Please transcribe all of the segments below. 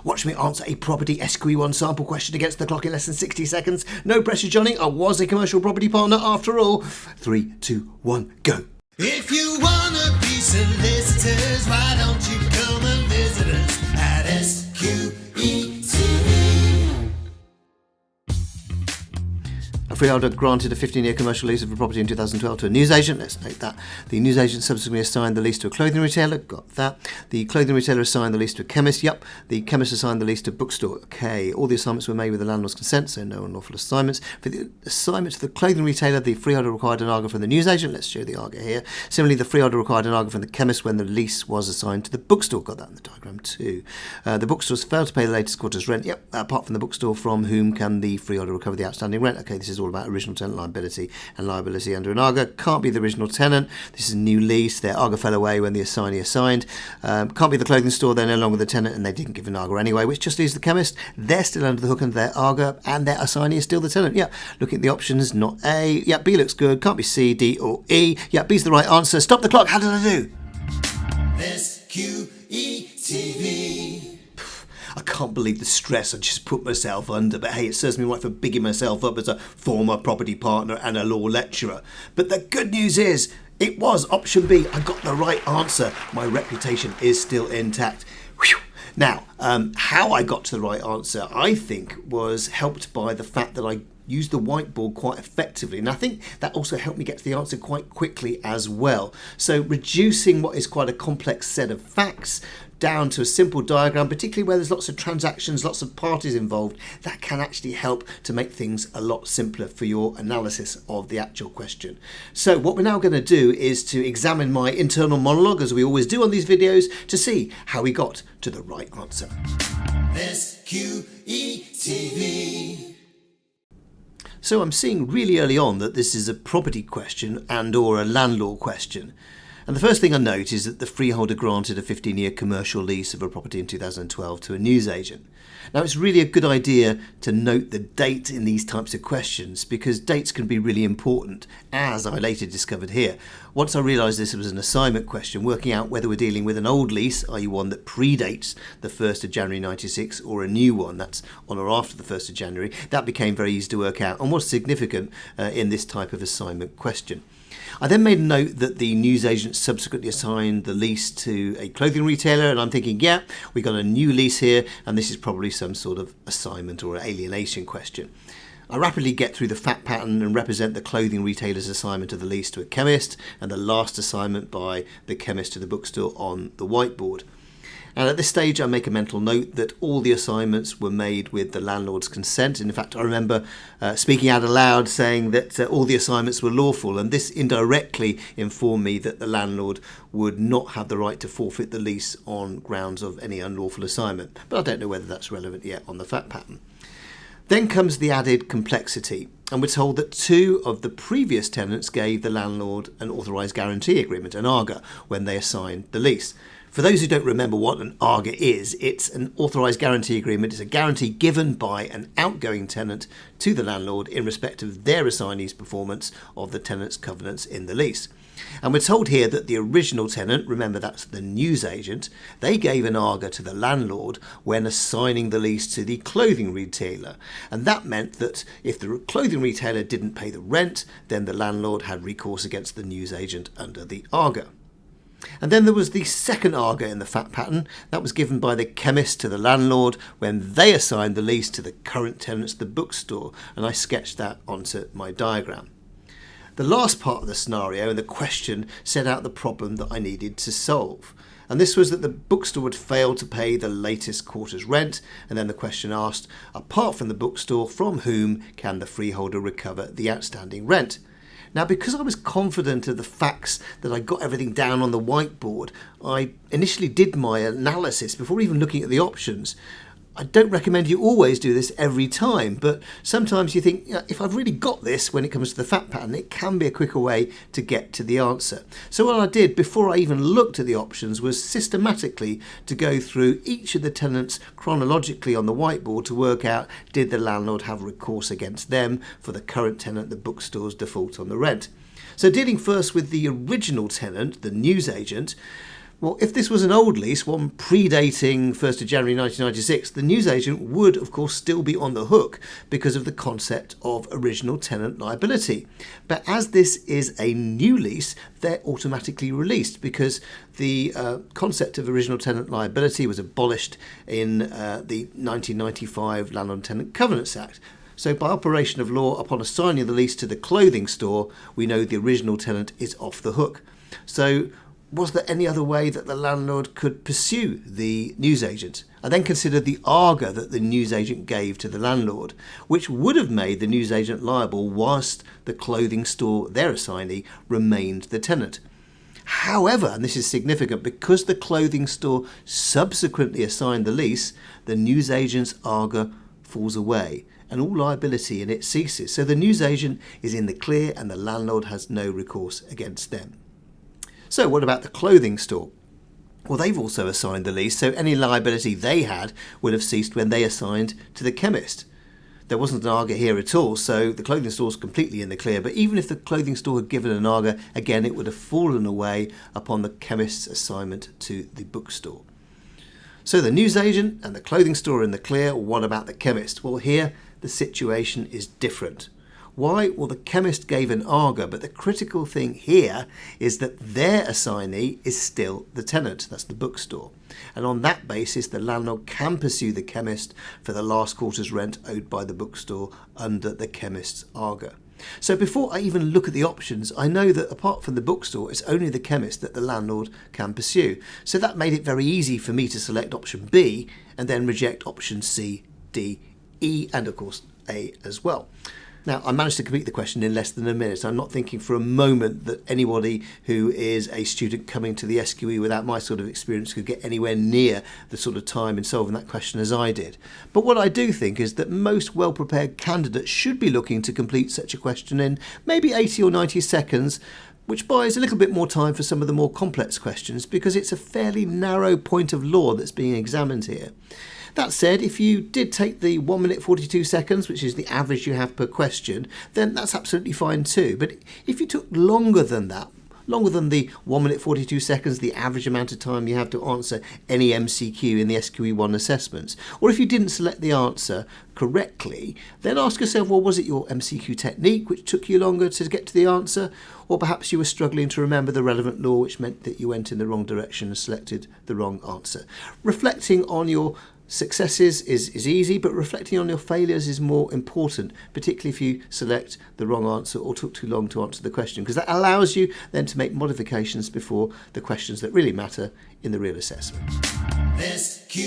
Watch me answer a property SQE1 sample question against the clock in less than 60 seconds. No pressure, Jonny. I was a commercial property partner after all. 3, 2, 1, go. If you wanna be solicitors, why don't you come and visit us at SQETV? A freeholder granted a 15-year commercial lease of a property in 2012 to a newsagent. Let's note that. The newsagent subsequently assigned the lease to a clothing retailer. Got that. The clothing retailer assigned the lease to a chemist. Yep. The chemist assigned the lease to a bookstore. Okay. All the assignments were made with the landlord's consent, so no unlawful assignments. For the assignment to the clothing retailer, the freeholder required an ARGA from the newsagent. Let's show the ARGA here. Similarly, the freeholder required an ARGA from the chemist when the lease was assigned to the bookstore. Got that in the diagram too. The bookstores failed to pay the latest quarter's rent. Yep. Apart from the bookstore, from whom can the freeholder recover the outstanding rent? Okay, this is all about original tenant liability and liability under an ARGA. Can't be the original tenant. This is a new lease. Their ARGA fell away when the assignee assigned. Can't be the clothing store. They're no longer the tenant and they didn't give an ARGA anyway, which just leaves the chemist. They're still under the hook under their ARGA and their assignee is still the tenant. Yeah, looking at the options, not A. Yeah, B looks good. Can't be C, D or E. Yeah, B's the right answer. Stop the clock. How did I do? SQETV. I can't believe the stress I just put myself under, but hey, it serves me right for bigging myself up as a former property partner and a law lecturer. But the good news is, it was option B. I got the right answer. My reputation is still intact. Whew. Now, how I got to the right answer, I think, was helped by the fact that I used the whiteboard quite effectively, and I think that also helped me get to the answer quite quickly as well. So reducing what is quite a complex set of facts down to a simple diagram, particularly where there's lots of transactions, lots of parties involved, that can actually help to make things a lot simpler for your analysis of the actual question. So what we're now going to do is to examine my internal monologue, as we always do on these videos, to see how we got to the right answer. SQETV. So I'm seeing really early on that this is a property question and or a landlord question. And the first thing I note is that the freeholder granted a 15-year commercial lease of a property in 2012 to a newsagent. Now, it's really a good idea to note the date in these types of questions because dates can be really important, as I later discovered here. Once I realised this was an assignment question, working out whether we're dealing with an old lease, i.e. one that predates the 1st of January 96, or a new one that's on or after the 1st of January, that became very easy to work out and was significant in this type of assignment question. I then made a note that the newsagent subsequently assigned the lease to a clothing retailer, and I'm thinking, yeah, we got a new lease here, and this is probably some sort of assignment or alienation question. I rapidly get through the fact pattern and represent the clothing retailer's assignment of the lease to a chemist, and the last assignment by the chemist to the bookstore on the whiteboard. And at this stage, I make a mental note that all the assignments were made with the landlord's consent. And in fact, I remember speaking out aloud saying that all the assignments were lawful. And this indirectly informed me that the landlord would not have the right to forfeit the lease on grounds of any unlawful assignment. But I don't know whether that's relevant yet on the fact pattern. Then comes the added complexity. And we're told that 2 of the previous tenants gave the landlord an authorised guarantee agreement, an ARGA, when they assigned the lease. For those who don't remember what an ARGA is, it's an authorised guarantee agreement. It's a guarantee given by an outgoing tenant to the landlord in respect of their assignee's performance of the tenant's covenants in the lease. And we're told here that the original tenant, remember that's the newsagent, they gave an ARGA to the landlord when assigning the lease to the clothing retailer. And that meant that if the clothing retailer didn't pay the rent, then the landlord had recourse against the newsagent under the ARGA. And then there was the second ARGA in the fact pattern. That was given by the chemist to the landlord when they assigned the lease to the current tenants, the bookstore, and I sketched that onto my diagram. The last part of the scenario and the question set out the problem that I needed to solve. And this was that the bookstore would fail to pay the latest quarter's rent, and then the question asked, apart from the bookstore, from whom can the freeholder recover the outstanding rent? Now, because I was confident of the facts that I got everything down on the whiteboard, I initially did my analysis before even looking at the options. I don't recommend you always do this every time, but sometimes you think, if I've really got this when it comes to the fact pattern, it can be a quicker way to get to the answer. So what I did before I even looked at the options was systematically to go through each of the tenants chronologically on the whiteboard to work out, did the landlord have recourse against them for the current tenant, the bookstore's default on the rent. So dealing first with the original tenant, the newsagent, Well, if this was an old lease, one predating 1st of January 1996, the newsagent would, of course, still be on the hook because of the concept of original tenant liability. But as this is a new lease, they're automatically released because the concept of original tenant liability was abolished in the 1995 Landlord Tenant Covenants Act. So by operation of law, upon assigning the lease to the clothing store, we know the original tenant is off the hook. So was there any other way that the landlord could pursue the newsagent? And then consider the arga that the newsagent gave to the landlord, which would have made the newsagent liable whilst the clothing store, their assignee, remained the tenant. However, and this is significant, because the clothing store subsequently assigned the lease, the newsagent's arga falls away and all liability in it ceases. So the newsagent is in the clear and the landlord has no recourse against them. So what about the clothing store? Well, they've also assigned the lease, so any liability they had would have ceased when they assigned to the chemist. There wasn't an arga here at all, so the clothing store's completely in the clear. But even if the clothing store had given an arga, again, it would have fallen away upon the chemist's assignment to the bookstore. So the newsagent and the clothing store are in the clear. What about the chemist? Well, here the situation is different. Why? Well, the chemist gave an arga, but the critical thing here is that their assignee is still the tenant, that's the bookstore. And on that basis, the landlord can pursue the chemist for the last quarter's rent owed by the bookstore under the chemist's arga. So before I even look at the options, I know that apart from the bookstore, it's only the chemist that the landlord can pursue. So that made it very easy for me to select option B and then reject option C, D, E, and of course A as well. Now, I managed to complete the question in less than a minute. I'm not thinking for a moment that anybody who is a student coming to the SQE without my sort of experience could get anywhere near the sort of time in solving that question as I did. But what I do think is that most well-prepared candidates should be looking to complete such a question in maybe 80 or 90 seconds, which buys a little bit more time for some of the more complex questions because it's a fairly narrow point of law that's being examined here. That said, if you did take the 1 minute 42 seconds, which is the average you have per question, then that's absolutely fine too. But if you took longer than that, longer than the 1 minute 42 seconds, the average amount of time you have to answer any MCQ in the SQE1 assessments, or if you didn't select the answer correctly, then ask yourself, well, was it your MCQ technique which took you longer to get to the answer, or perhaps you were struggling to remember the relevant law, which meant that you went in the wrong direction and selected the wrong answer. Reflecting on your successes is easy, but reflecting on your failures is more important, particularly if you select the wrong answer or took too long to answer the question, because that allows you then to make modifications before the questions that really matter in the real assessment. SQETV.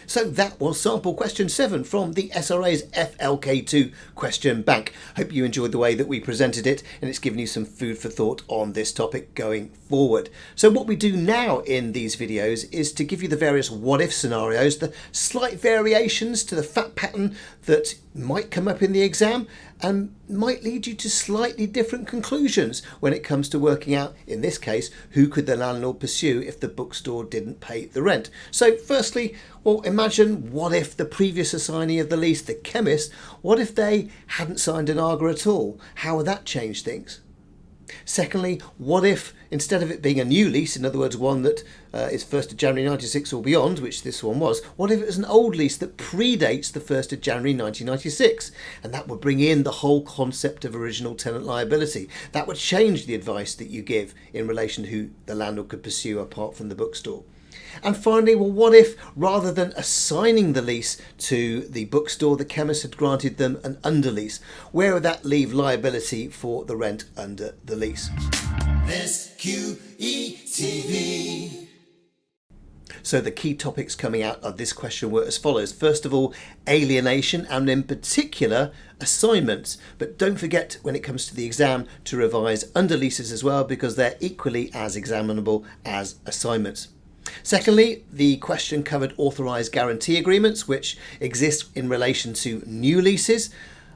So that was sample question 7 from the SRA's FLK2 question bank. Hope you enjoyed the way that we presented it and it's given you some food for thought on this topic going forward. So what we do now in these videos is to give you the various what-if scenarios, the slight variations to the fact pattern that might come up in the exam and might lead you to slightly different conclusions when it comes to working out, in this case, who could the landlord pursue if the bookstore didn't pay the rent. So firstly, well, imagine what if the previous assignee of the lease, the chemist, what if they hadn't signed an arga at all? How would that change things? Secondly, what if instead of it being a new lease, in other words one that is 1st of January 96 or beyond, which this one was, what if it was an old lease that predates the 1st of January 1996? And that would bring in the whole concept of original tenant liability. That would change the advice that you give in relation to who the landlord could pursue apart from the bookstore. And finally, well, what if rather than assigning the lease to the bookstore, the chemist had granted them an underlease? Where would that leave liability for the rent under the lease? SQETV. So the key topics coming out of this question were as follows. First of all, alienation, and in particular assignments. But don't forget when it comes to the exam to revise underleases as well, because they're equally as examinable as assignments. Secondly, the question covered authorised guarantee agreements, which exist in relation to new leases.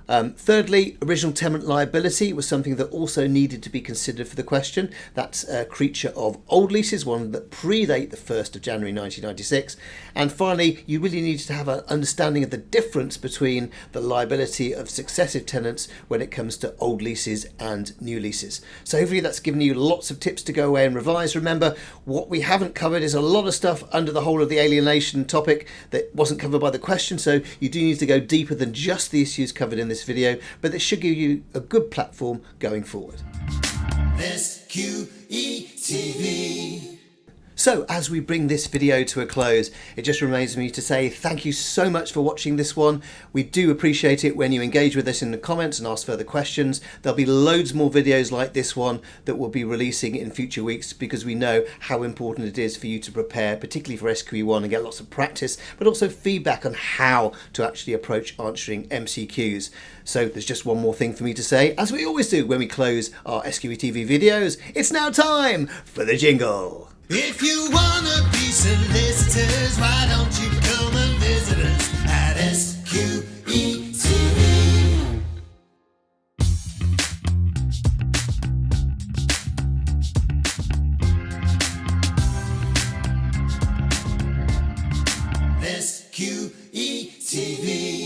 Thirdly, original tenant liability was something that also needed to be considered for the question. That's a creature of old leases, one that predate the 1st of January 1996. And finally, you really needed to have an understanding of the difference between the liability of successive tenants when it comes to old leases and new leases. So hopefully that's given you lots of tips to go away and revise. Remember, what we haven't covered is a lot of stuff under the whole of the alienation topic that wasn't covered by the question, so you do need to go deeper than just the issues covered in this video, but this should give you a good platform going forward. SQETV. So as we bring this video to a close, it just remains me to say thank you so much for watching this one. We do appreciate it when you engage with us in the comments and ask further questions. There'll be loads more videos like this one that we'll be releasing in future weeks, because we know how important it is for you to prepare, particularly for SQE1, and get lots of practice, but also feedback on how to actually approach answering MCQs. So there's just one more thing for me to say, as we always do when we close our SQETV videos. It's now time for the jingle. If you wanna be solicitors, why don't you come and visit us at SQETV? SQETV.